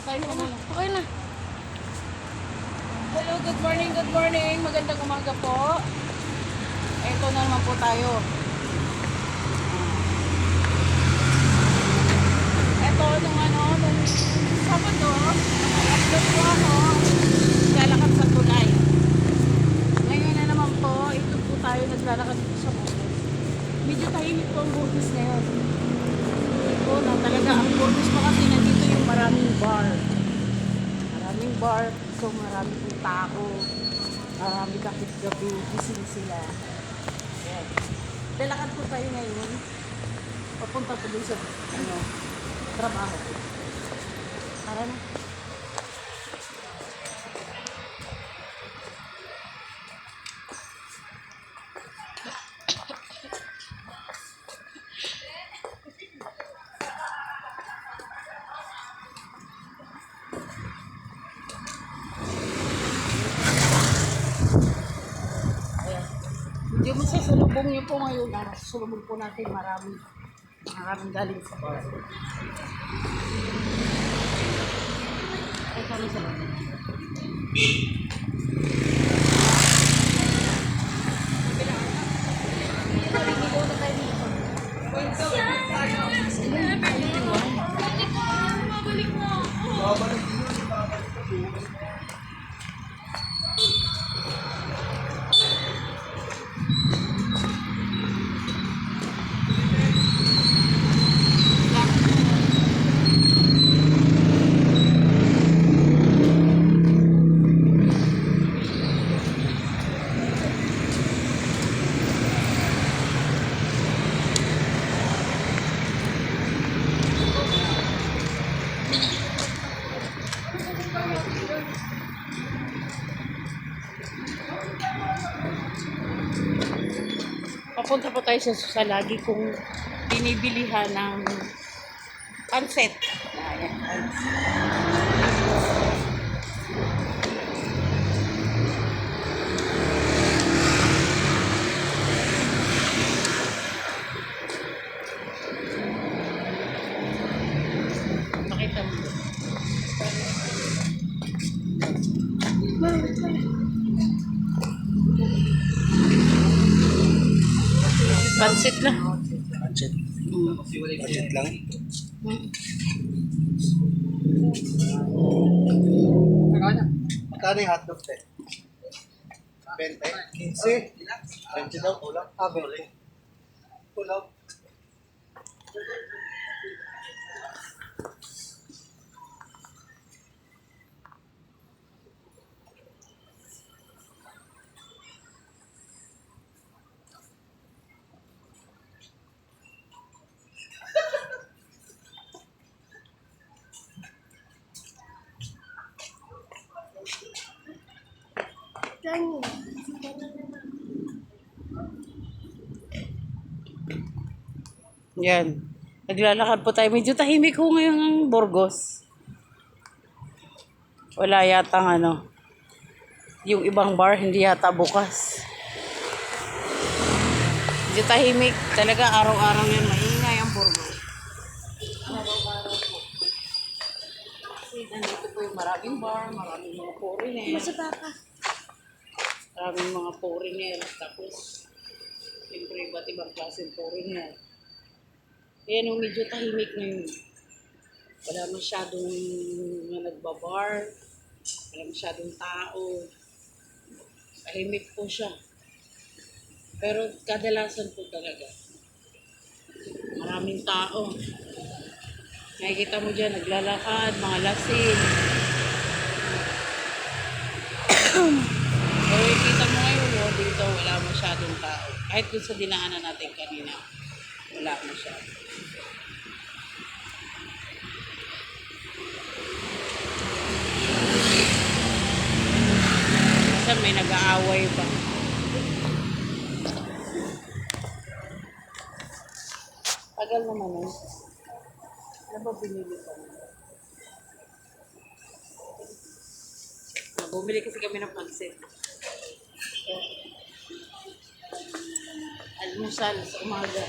Tayo mo muna. Okay na. Hello, good morning, good morning. Magandang umaga po. Ito na naman po tayo. Ito, nung Sabado, upload po ako. Lalakad sa tulay. Ngayon na naman po, ito po tayo naglalakad dito sa Burgos. Medyo tahimik po ang Burgos ngayon. Ito na talaga, ang Burgos pa kasi nandito yung maraming bar. Maraming bar, so marami pong tao. Marami kahit gabi, gising sila. Ayan. Lalakad po tayo ngayon. Papunta po dun sa trabaho. Tara na. Yung masasalubong niyo po ngayon, masasalubong po natin maraming galing sa bar. Ay, kami sa bar. Papunta po tayo sa lagi kong binibilihan ng pansit. Ayan, pansit. Pakita mo. Pansit lang. Budget. Budget lang. Magkano yung hotdog, te? 20? 15? 20 daw, kulang. 20. Kulang. Yan. Naglalakad po tayo. Medyo tahimik ko ngayon ng Burgos. Wala yata yung ibang bar hindi yata bukas. Medyo tahimik. Talaga araw-araw yan maingay ang Burgos. Araw-araw po. Kasi nandito po yung maraming bar, maraming mga foreigner. Maraming mga foreigner. Tapos, siyempre iba't ibang klaseng foreigner. Kaya nung medyo tahimik ngayon, wala masyadong nagbabar, wala masyadong tao. Tahimik po siya. Pero kadalasan po talaga, maraming tao. Nakikita mo dyan, naglalakad, mga lasing. Pero nakikita mo ngayon, dito wala masyadong tao. Kahit dun sa dinaanan natin kanina, wala masyadong. Minsan may nag-aaway pa. Tagal naman eh. Ano ba binili pa? Bumili kasi kami ng pansit. Almusal sa umaga.